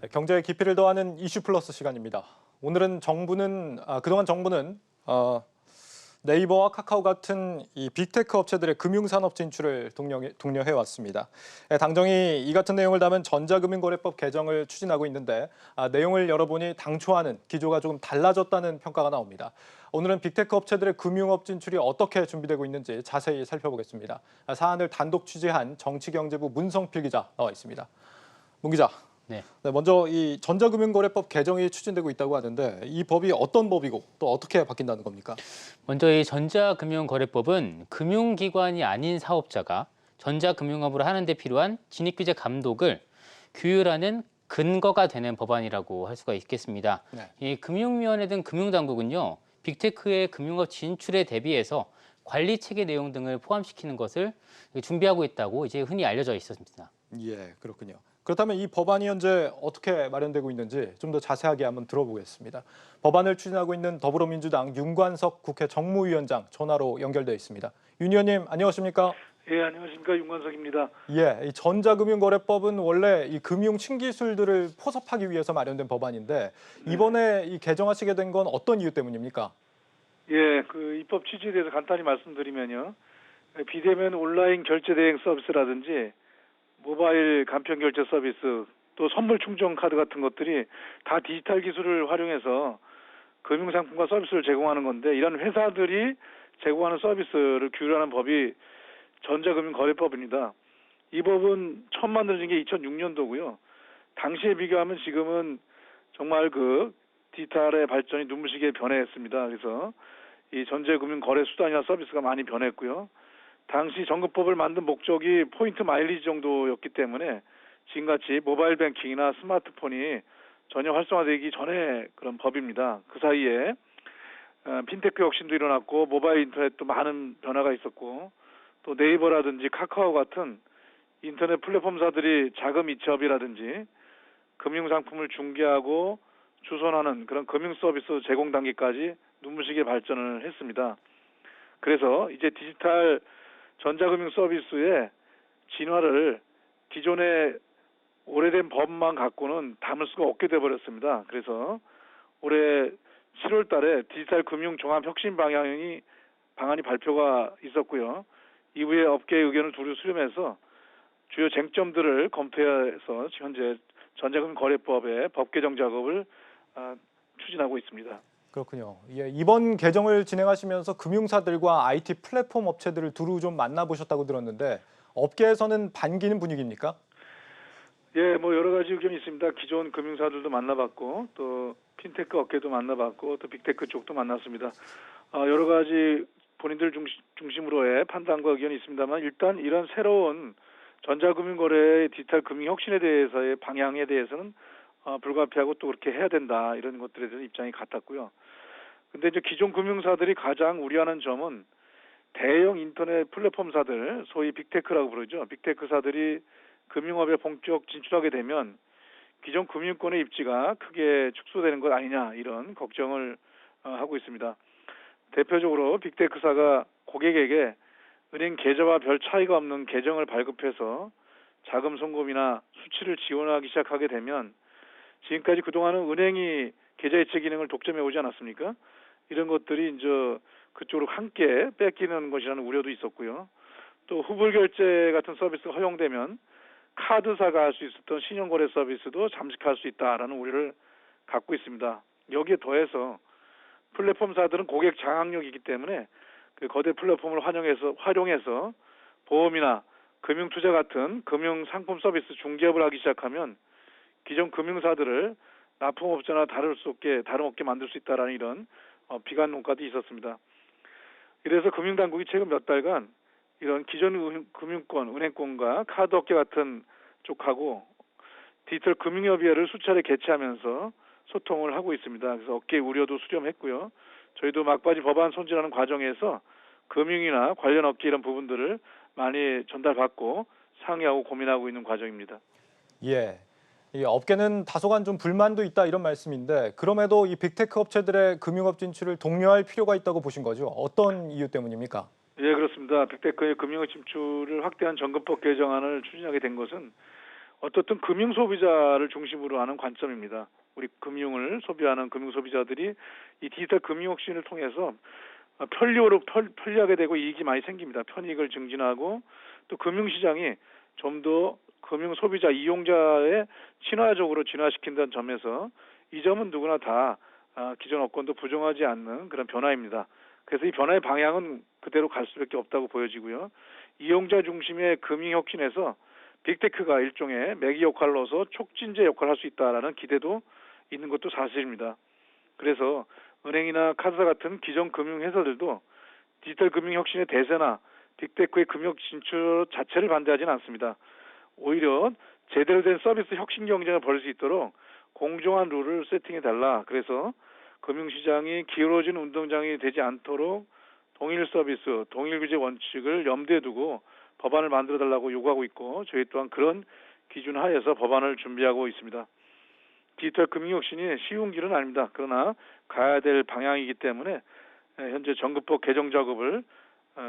네, 경제의 깊이를 더하는 이슈 플러스 시간입니다. 오늘은 그동안 정부는 네이버와 카카오 같은 이 빅테크 업체들의 금융산업 진출을 독려해 왔습니다. 당정이 이 같은 내용을 담은 전자금융거래법 개정을 추진하고 있는데 내용을 열어보니 당초와는 기조가 조금 달라졌다는 평가가 나옵니다. 오늘은 빅테크 업체들의 금융업 진출이 어떻게 준비되고 있는지 자세히 살펴보겠습니다. 사안을 단독 취재한 정치경제부 문성필 기자 나와 있습니다. 문 기자. 네. 네, 먼저 이 전자금융거래법 개정이 추진되고 있다고 하는데 이 법이 어떤 법이고 또 어떻게 바뀐다는 겁니까? 먼저 이 전자금융거래법은 금융기관이 아닌 사업자가 전자금융업을 하는 데 필요한 진입규제 감독을 규율하는 근거가 되는 법안이라고 할 수가 있겠습니다. 네. 이 금융위원회 등 금융당국은요, 빅테크의 금융업 진출에 대비해서 관리 체계 내용 등을 포함시키는 것을 준비하고 있다고 이제 흔히 알려져 있었습니다. 예, 그렇군요. 그렇다면 이 법안이 현재 어떻게 마련되고 있는지 좀 더 자세하게 한번 들어보겠습니다. 법안을 추진하고 있는 더불어민주당 윤관석 국회 정무위원장 전화로 연결돼 있습니다. 윤 의원님 안녕하십니까? 예, 안녕하십니까. 윤관석입니다. 이 전자금융거래법은 원래 이 금융 신기술들을 포섭하기 위해서 마련된 법안인데 이번에 이 개정하시게 된 건 어떤 이유 때문입니까? 예, 그 입법 취지에 대해서 간단히 말씀드리면요. 비대면 온라인 결제 대행 서비스라든지 모바일 간편 결제 서비스, 또 선물 충전 카드 같은 것들이 다 디지털 기술을 활용해서 금융상품과 서비스를 제공하는 건데, 이런 회사들이 제공하는 서비스를 규율하는 법이 전자금융거래법입니다. 이 법은 처음 만들어진 게 2006년도고요. 당시에 비교하면 지금은 정말 그 디지털의 발전이 눈부시게 변했습니다. 그래서 이 전자금융 거래 수단이나 서비스가 많이 변했고요. 당시 정급법을 만든 목적이 포인트 마일리지 정도였기 때문에 지금같이 모바일 뱅킹이나 스마트폰이 전혀 활성화되기 전에 그런 법입니다. 그 사이에 핀테크 혁신도 일어났고 모바일 인터넷도 많은 변화가 있었고, 또 네이버라든지 카카오 같은 인터넷 플랫폼사들이 자금 이체업이라든지 금융상품을 중개하고 주선하는 그런 금융 서비스 제공 단계까지 눈부시게 발전을 했습니다. 그래서 이제 디지털 전자금융 서비스의 진화를 기존의 오래된 법만 갖고는 담을 수가 없게 돼버렸습니다. 그래서 올해 7월 달에 디지털 금융 종합 혁신 방안이 발표가 있었고요. 이후에 업계의 의견을 두루 수렴해서 주요 쟁점들을 검토해서 현재 전자금융거래법의 법 개정 작업을 추진하고 있습니다. 그렇군요. 예, 이번 개정을 진행하시면서 금융사들과 IT 플랫폼 업체들을 두루 좀 만나보셨다고 들었는데 업계에서는 반기는 분위기입니까? 예, 뭐 여러 가지 의견이 있습니다. 기존 금융사들도 만나봤고, 또 핀테크 업계도 만나봤고, 또 빅테크 쪽도 만났습니다. 여러 가지 본인들 중심으로의 판단과 의견이 있습니다만, 일단 이런 새로운 전자금융거래의 디지털 금융 혁신에 대해서의 방향에 대해서는 불가피하고 또 그렇게 해야 된다, 이런 것들에 대해서 입장이 같았고요. 근데 이제 기존 금융사들이 가장 우려하는 점은 대형 인터넷 플랫폼사들, 소위 빅테크라고 부르죠. 빅테크사들이 금융업에 본격 진출하게 되면 기존 금융권의 입지가 크게 축소되는 것 아니냐, 이런 걱정을 하고 있습니다. 대표적으로 빅테크사가 고객에게 은행 계좌와 별 차이가 없는 계정을 발급해서 자금 송금이나 수취를 지원하기 시작하게 되면 지금까지 그동안은 은행이 계좌 이체 기능을 독점해 오지 않았습니까? 이런 것들이 이제 그쪽으로 함께 뺏기는 것이라는 우려도 있었고요. 또 후불 결제 같은 서비스가 허용되면 카드사가 할 수 있었던 신용거래 서비스도 잠식할 수 있다라는 우려를 갖고 있습니다. 여기에 더해서 플랫폼사들은 고객 장악력이기 때문에 그 거대 플랫폼을 활용해서 보험이나 금융투자 같은 금융 상품 서비스 중개업을 하기 시작하면 기존 금융사들을 납품업자나 다름없게 만들 수 있다라는 이런 비관 논가도 있었습니다. 이래서 금융당국이 최근 몇 달간 이런 기존 금융권, 은행권과 카드업계 같은 쪽하고 디지털 금융협의회를 수차례 개최하면서 소통을 하고 있습니다. 그래서 업계의 우려도 수렴했고요. 저희도 막바지 법안 손질하는 과정에서 금융이나 관련 업계 이런 부분들을 많이 전달받고 상의하고 고민하고 있는 과정입니다. 예. 이 업계는 다소간 좀 불만도 있다 이런 말씀인데 그럼에도 이 빅테크 업체들의 금융업 진출을 독려할 필요가 있다고 보신 거죠? 어떤 이유 때문입니까? 예, 그렇습니다. 빅테크의 금융업 진출을 확대한 정급법 개정안을 추진하게 된 것은 어떻든 금융 소비자를 중심으로 하는 관점입니다. 우리 금융을 소비하는 금융 소비자들이 이 디지털 금융 혁신을 통해서 편리하게 되고 이익이 많이 생깁니다. 편익을 증진하고 또 금융시장이 좀 더 금융 소비자 이용자의 친화적으로 진화시킨다는 점에서 이 점은 누구나 다 기존 업권도 부정하지 않는 그런 변화입니다. 그래서 이 변화의 방향은 그대로 갈 수밖에 없다고 보여지고요. 이용자 중심의 금융혁신에서 빅테크가 일종의 매기 역할로서 촉진제 역할을 할 수 있다라는 기대도 있는 것도 사실입니다. 그래서 은행이나 카드사 같은 기존 금융회사들도 디지털 금융혁신의 대세나 빅테크의 금융 진출 자체를 반대하지는 않습니다. 오히려 제대로 된 서비스 혁신 경쟁을 벌일 수 있도록 공정한 룰을 세팅해달라. 그래서 금융시장이 기울어진 운동장이 되지 않도록 동일 서비스, 동일 규제 원칙을 염두에 두고 법안을 만들어달라고 요구하고 있고 저희 또한 그런 기준 하에서 법안을 준비하고 있습니다. 디지털 금융혁신이 쉬운 길은 아닙니다. 그러나 가야 될 방향이기 때문에 현재 정급법 개정 작업을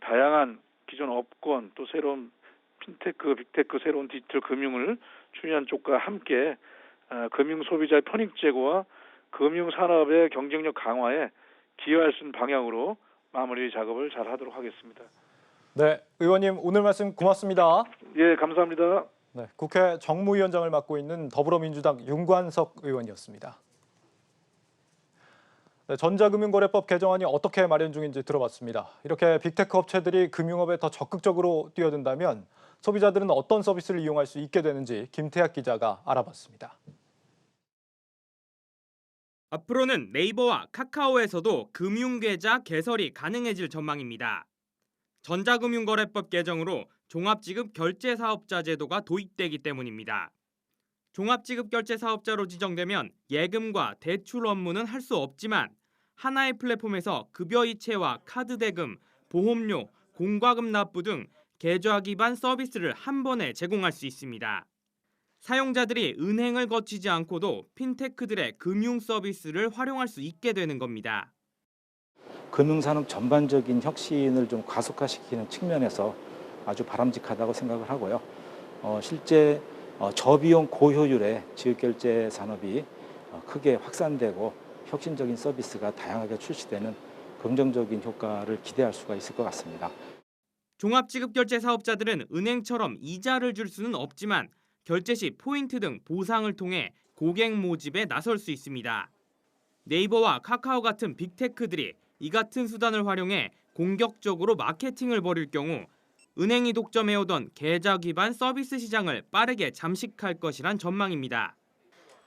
다양한 기존 업권 또 새로운 핀테크, 빅테크, 새로운 디지털 금융을 추진한 쪽과 함께 금융 소비자의 편익 제고와 금융 산업의 경쟁력 강화에 기여할 수 있는 방향으로 마무리 작업을 잘 하도록 하겠습니다. 네, 의원님 오늘 말씀 고맙습니다. 예, 감사합니다. 네, 국회 정무위원장을 맡고 있는 더불어민주당 윤관석 의원이었습니다. 네, 전자금융거래법 개정안이 어떻게 마련 중인지 들어봤습니다. 이렇게 빅테크 업체들이 금융업에 더 적극적으로 뛰어든다면 소비자들은 어떤 서비스를 이용할 수 있게 되는지 김태학 기자가 알아봤습니다. 앞으로는 네이버와 카카오에서도 금융계좌 개설이 가능해질 전망입니다. 전자금융거래법 개정으로 종합지급결제사업자 제도가 도입되기 때문입니다. 종합지급결제사업자로 지정되면 예금과 대출 업무는 할 수 없지만 하나의 플랫폼에서 급여 이체와 카드 대금, 보험료, 공과금 납부 등 계좌 기반 서비스를 한 번에 제공할 수 있습니다. 사용자들이 은행을 거치지 않고도 핀테크들의 금융 서비스를 활용할 수 있게 되는 겁니다. 금융산업 전반적인 혁신을 좀 가속화시키는 측면에서 아주 바람직하다고 생각을 하고요. 실제 저비용 고효율의 지급결제 산업이 크게 확산되고 혁신적인 서비스가 다양하게 출시되는 긍정적인 효과를 기대할 수가 있을 것 같습니다. 종합지급결제 사업자들은 은행처럼 이자를 줄 수는 없지만 결제 시 포인트 등 보상을 통해 고객 모집에 나설 수 있습니다. 네이버와 카카오 같은 빅테크들이 이 같은 수단을 활용해 공격적으로 마케팅을 벌일 경우 은행이 독점해오던 계좌 기반 서비스 시장을 빠르게 잠식할 것이란 전망입니다.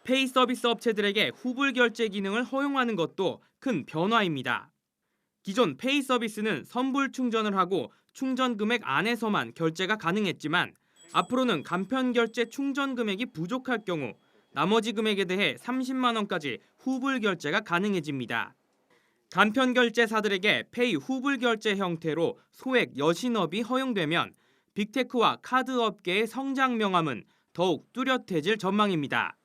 페이 서비스 업체들에게 후불 결제 기능을 허용하는 것도 큰 변화입니다. 기존 페이 서비스는 선불 충전을 하고 충전 금액 안에서만 결제가 가능했지만 앞으로는 간편 결제 충전 금액이 부족할 경우 나머지 금액에 대해 30만 원까지 후불 결제가 가능해집니다. 간편 결제사들에게 페이 후불 결제 형태로 소액 여신업이 허용되면 빅테크와 카드 업계의 성장 명암은 더욱 뚜렷해질 전망입니다.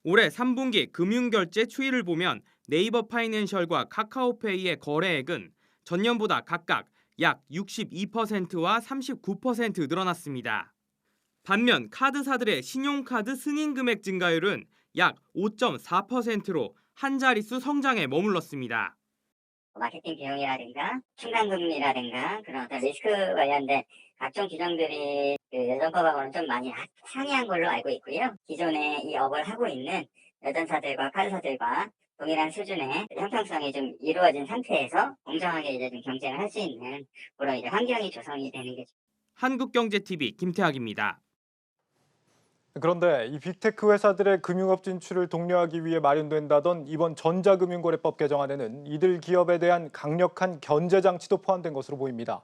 올해 3분기 금융결제 추이를 보면 네이버 파이낸셜과 카카오페이의 거래액은 전년보다 각각 약 62%와 39% 늘어났습니다. 반면 카드사들의 신용카드 승인 금액 증가율은 약 5.4%로 한 자릿수 성장에 머물렀습니다. 마케팅 비용이라든가 충당금이라든가 그런 어떤 리스크 관련된 각종 규정들이 여전법하고는 좀 많이 상이한 걸로 알고 있고요. 기존에 이 업을 하고 있는 여전사들과 카드사들과 동일한 수준의 형평성이 좀 이루어진 상태에서 공정하게 이제 좀 경쟁을 할 수 있는 그런 이제 환경이 조성이 되는 게. 한국경제TV 김태학입니다. 그런데 이 빅테크 회사들의 금융업 진출을 독려하기 위해 마련된다던 이번 전자금융거래법 개정안에는 이들 기업에 대한 강력한 견제 장치도 포함된 것으로 보입니다.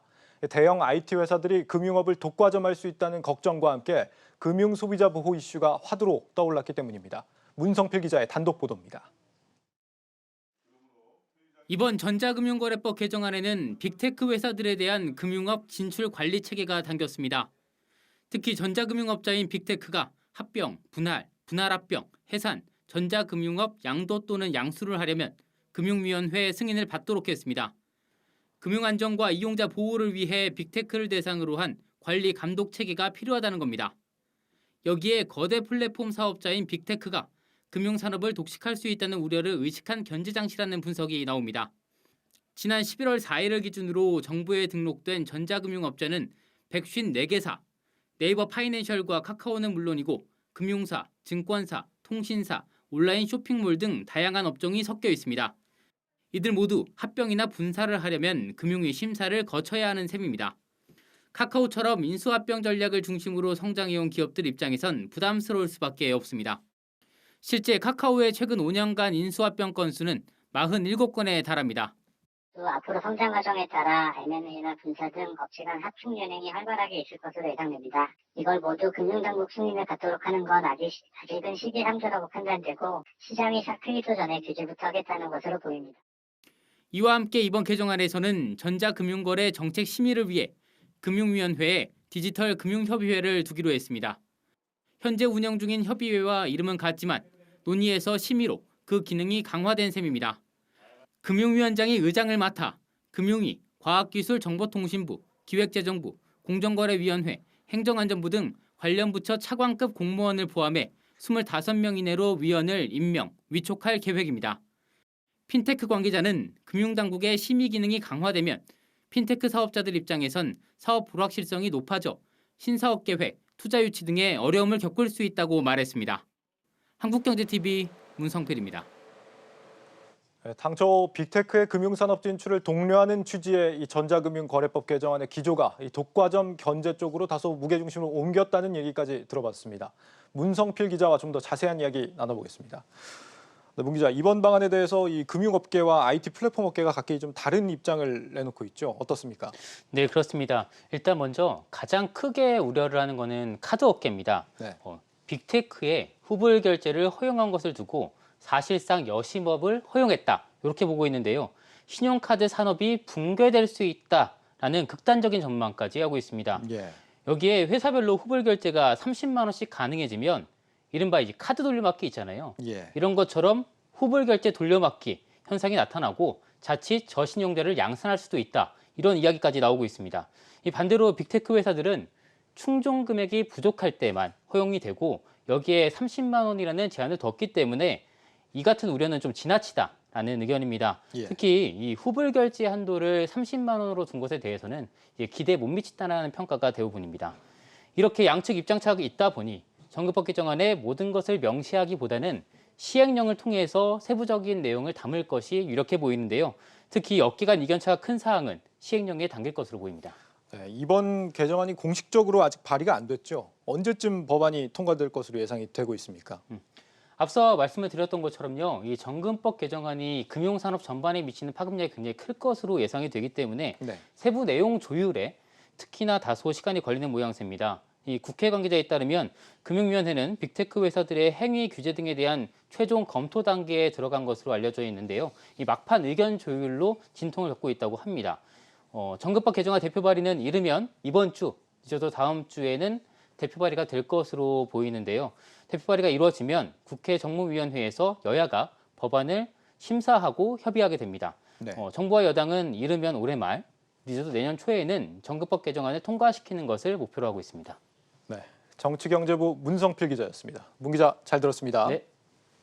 대형 IT 회사들이 금융업을 독과점할 수 있다는 걱정과 함께 금융 소비자 보호 이슈가 화두로 떠올랐기 때문입니다. 문성필 기자의 단독 보도입니다. 이번 전자금융거래법 개정안에는 빅테크 회사들에 대한 금융업 진출 관리 체계가 담겼습니다. 특히 전자금융업자인 빅테크가 합병, 분할, 분할합병, 해산, 전자금융업 양도 또는 양수를 하려면 금융위원회의 승인을 받도록 했습니다. 금융안정과 이용자 보호를 위해 빅테크를 대상으로 한 관리 감독 체계가 필요하다는 겁니다. 여기에 거대 플랫폼 사업자인 빅테크가 금융산업을 독식할 수 있다는 우려를 의식한 견제장치라는 분석이 나옵니다. 지난 11월 4일을 기준으로 정부에 등록된 전자금융업자는 154개사, 네이버 파이낸셜과 카카오는 물론이고 금융사, 증권사, 통신사, 온라인 쇼핑몰 등 다양한 업종이 섞여 있습니다. 이들 모두 합병이나 분사를 하려면 금융위 심사를 거쳐야 하는 셈입니다. 카카오처럼 인수합병 전략을 중심으로 성장해온 기업들 입장에선 부담스러울 수밖에 없습니다. 실제 카카오의 최근 5년간 인수합병 건수는 47건에 달합니다. 또 앞으로 성장 과정에 따라 M&A나 분사 등 업체 간 합충 연행이 활발하게 있을 것으로 예상됩니다. 이걸 모두 금융당국 승인을 받도록 하는 건 아직은 시기상조라고 판단되고 시장이 샤크이기 전에 규제부터 하겠다는 것으로 보입니다. 이와 함께 이번 개정안에서는 전자금융거래 정책 심의를 위해 금융위원회에 디지털 금융협의회를 두기로 했습니다. 현재 운영 중인 협의회와 이름은 같지만 논의에서 심의로 그 기능이 강화된 셈입니다. 금융위원장이 의장을 맡아 금융위, 과학기술정보통신부, 기획재정부, 공정거래위원회, 행정안전부 등 관련 부처 차관급 공무원을 포함해 25명 이내로 위원을 임명, 위촉할 계획입니다. 핀테크 관계자는 금융당국의 심의 기능이 강화되면 핀테크 사업자들 입장에선 사업 불확실성이 높아져 신사업 계획, 투자 유치 등의 어려움을 겪을 수 있다고 말했습니다. 한국경제TV 문성필입니다. 당초 빅테크의 금융산업 진출을 독려하는 취지의 이 전자금융거래법 개정안의 기조가 이 독과점 견제 쪽으로 다소 무게중심을 옮겼다는 얘기까지 들어봤습니다. 문성필 기자와 좀 더 자세한 이야기 나눠보겠습니다. 네, 문 기자, 이번 방안에 대해서 이 금융업계와 IT 플랫폼 업계가 각기 좀 다른 입장을 내놓고 있죠. 어떻습니까? 네, 그렇습니다. 일단 먼저 가장 크게 우려를 하는 것은 카드 업계입니다. 네. 빅테크의 후불 결제를 허용한 것을 두고 사실상 여심업을 허용했다, 이렇게 보고 있는데요. 신용카드 산업이 붕괴될 수 있다라는 극단적인 전망까지 하고 있습니다. 예. 여기에 회사별로 후불 결제가 30만 원씩 가능해지면 이른바 이제 카드 돌려막기 있잖아요. 예. 이런 것처럼 후불 결제 돌려막기 현상이 나타나고 자칫 저신용대를 양산할 수도 있다, 이런 이야기까지 나오고 있습니다. 이 반대로 빅테크 회사들은 충족 금액이 부족할 때만 허용이 되고 여기에 30만 원이라는 제한을 뒀기 때문에 이 같은 우려는 좀 지나치다라는 의견입니다. 예. 특히 이 후불 결제 한도를 30만 원으로 둔 것에 대해서는 기대에 못 미친다는 평가가 대부분입니다. 이렇게 양측 입장차가 있다 보니 정급법 개정안에 모든 것을 명시하기보다는 시행령을 통해서 세부적인 내용을 담을 것이 유력해 보이는데요. 특히 업계 간 이견차가 큰 사항은 시행령에 담길 것으로 보입니다. 네, 이번 개정안이 공식적으로 아직 발의가 안 됐죠. 언제쯤 법안이 통과될 것으로 예상이 되고 있습니까? 앞서 말씀을 드렸던 것처럼요, 이 정금법 개정안이 금융산업 전반에 미치는 파급력이 굉장히 클 것으로 예상이 되기 때문에 네. 세부 내용 조율에 특히나 다소 시간이 걸리는 모양새입니다. 이 국회 관계자에 따르면 금융위원회는 빅테크 회사들의 행위 규제 등에 대한 최종 검토 단계에 들어간 것으로 알려져 있는데요. 이 막판 의견 조율로 진통을 겪고 있다고 합니다. 정급법 개정안 대표 발의는 이르면 이번 주, 늦어도 다음 주에는 대표 발의가 될 것으로 보이는데요. 대표 발의가 이루어지면 국회 정무위원회에서 여야가 법안을 심사하고 협의하게 됩니다. 네. 정부와 여당은 이르면 올해 말, 늦어도 내년 초에는 정급법 개정안을 통과시키는 것을 목표로 하고 있습니다. 네, 정치경제부 문성필 기자였습니다. 문 기자 잘 들었습니다. 네.